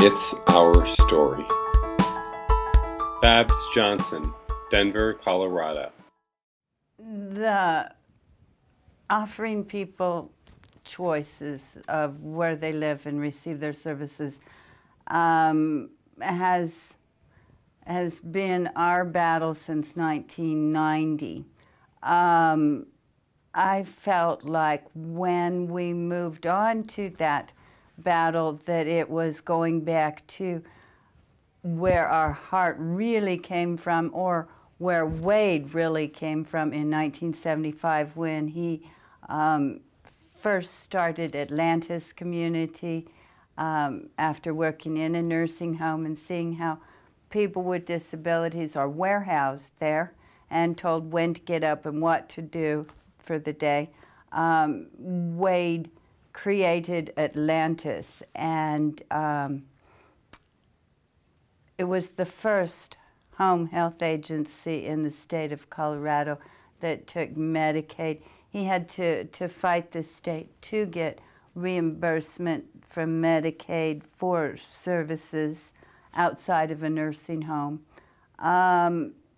It's Our Story. Babs Johnson, Denver, Colorado. The offering people choices of where they live and receive their services has been our battle since 1990. I felt like when we moved on to that battle that it was going back to where our heart really came from, or where Wade really came from in 1975 when he first started Atlantis Community after working in a nursing home and seeing how people with disabilities are warehoused there and told when to get up and what to do for the day. Wade created Atlantis, and it was the first home health agency in the state of Colorado that took Medicaid. He had to fight the state to get reimbursement from Medicaid for services outside of a nursing home.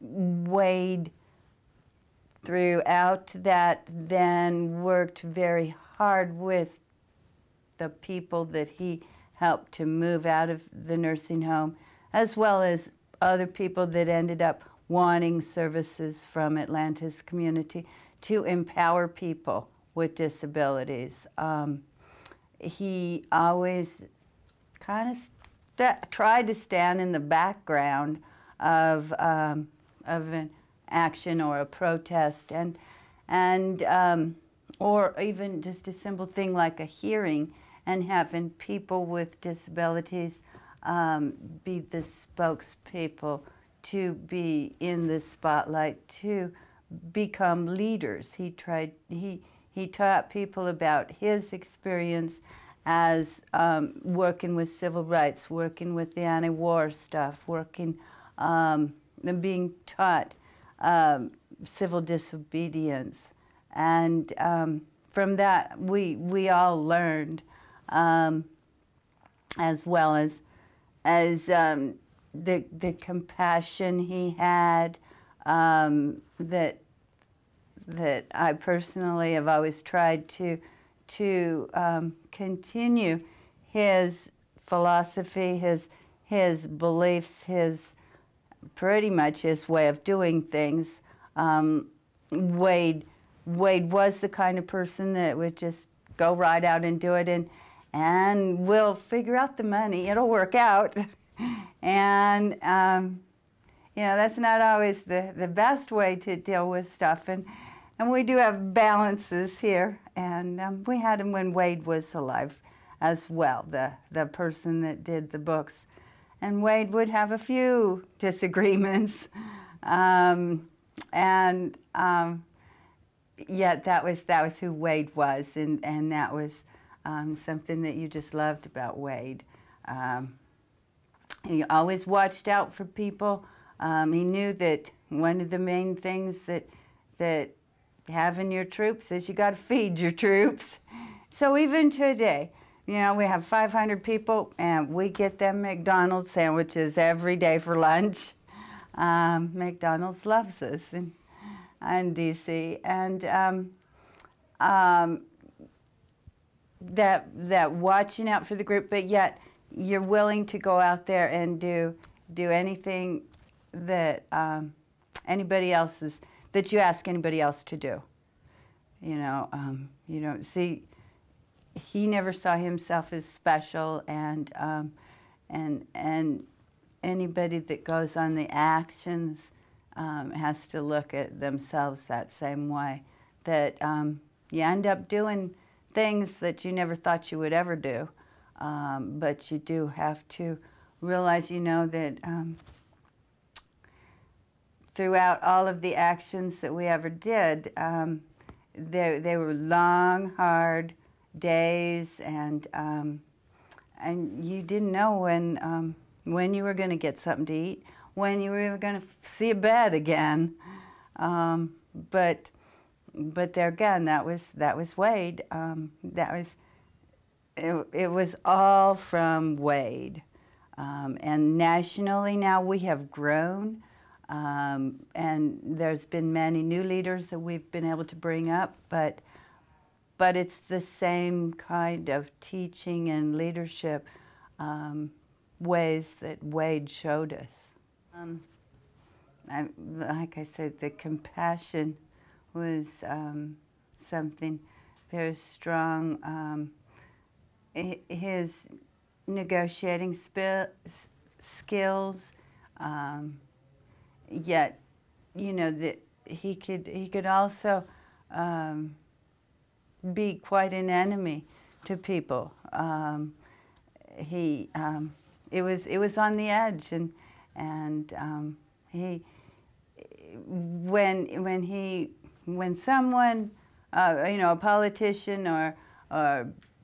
Wade, throughout that, then worked very hard with the people that he helped to move out of the nursing home, as well as other people that ended up wanting services from Atlantis Community to empower people with disabilities. He always kind of tried to stand in the background of an action or a protest, or even just a simple thing like a hearing, and having people with disabilities be the spokespeople, to be in the spotlight, to become leaders. He taught people about his experience as working with civil rights, working with the anti-war stuff, working and being taught civil disobedience. And from that, we all learned, as well as the compassion he had, that I personally have always tried to continue his philosophy, his beliefs, pretty much his way of doing things. Wade was the kind of person that would just go right out and do it, and we'll figure out the money. It'll work out. And you know, that's not always the best way to deal with stuff. And we do have balances here. And we had him when Wade was alive as well, the person that did the books. And Wade would have a few disagreements. Yet that was who Wade was, and that was something that you just loved about Wade. He always watched out for people. He knew that one of the main things that having your troops is you got to feed your troops. So even today, you know, we have 500 people, and we get them McDonald's sandwiches every day for lunch. McDonald's loves us in D.C. And that watching out for the group, but yet you're willing to go out there and do anything that that you ask anybody else to do. You know, you don't see. He never saw himself as special, and anybody that goes on the actions has to look at themselves that same way. That you end up doing things that you never thought you would ever do, but you do have to realize, you know, that throughout all of the actions that we ever did, they were long, hard days, and you didn't know when you were going to get something to eat, when you were going to see a bed again. But there again, that was Wade. It was all from Wade. And nationally now we have grown, and there's been many new leaders that we've been able to bring up, but it's the same kind of teaching and leadership ways that Wade showed us. Like I said, the compassion was something very strong. His negotiating skills, yet, you know, that he could also be quite an enemy to people. It was on the edge, and when someone, you know, a politician or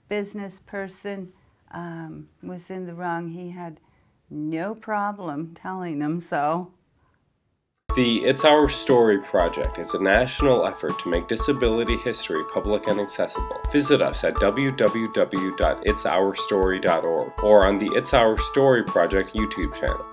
business person was in the wrong, he had no problem telling them so. The It's Our Story project is a national effort to make disability history public and accessible. Visit us at www.itsourstory.org or on the It's Our Story project YouTube channel.